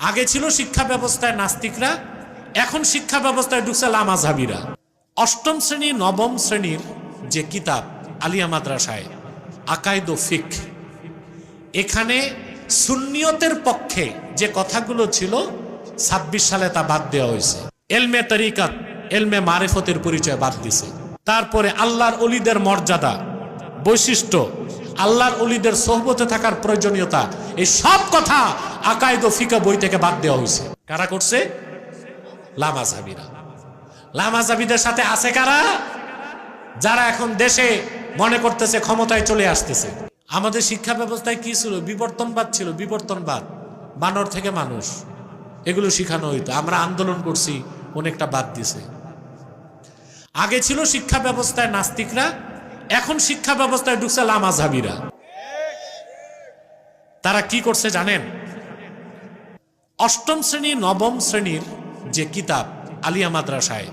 আগে ছিল শিক্ষা ব্যবস্থায় নাস্তিকরা, এখন শিক্ষা ব্যবস্থায় ঢুকছে লামাযহাবীরা। অষ্টম শ্রেণী নবম শ্রেণীর যে কিতাব আলিয়া মাদ্রাসায় আকাইদ ও ফিক, এখানে সুন্নিয়তের পক্ষে যে কথাগুলো ছিল ২৬ সালে তা বাদ দেওয়া হয়েছে। এলমে তরিকাত, এলমে মারিফতের পরিচয় বাদ দিছে। তারপরে আল্লাহর ওলিদের মর্যাদা, বৈশিষ্ট্য, আল্লাহর ওলিদের সোহবতে থাকার প্রয়োজনীয়তা, এই সব কথা আকাইদ ও ফিকা বই থেকে বাদ দেওয়া হয়েছে। কারা করছে? লামাযহাবীরা। লামাযহাবীদের সাথে আছে কারা? যারা এখন দেশে মনে করতেছে ক্ষমতায় চলে আসতেছে। আমাদের শিক্ষা ব্যবস্থায় কি ছিল? বিবর্তনবাদ ছিল। বিবর্তনবাদ, বানর থেকে মানুষ, এগুলো শিখানো হইতো। আমরা আন্দোলন করছি, অনেকটা বাদ দিছে। আগে ছিল শিক্ষা ব্যবস্থায় নাস্তিকরা, এখন শিক্ষা ব্যবস্থায় ঢুকছে লামাযহাবীরা। তারা কি করছে জানেন? অষ্টম শ্রেণী নবম শ্রেণীর যে কিতাব আলিয়া মাদ্রাসায়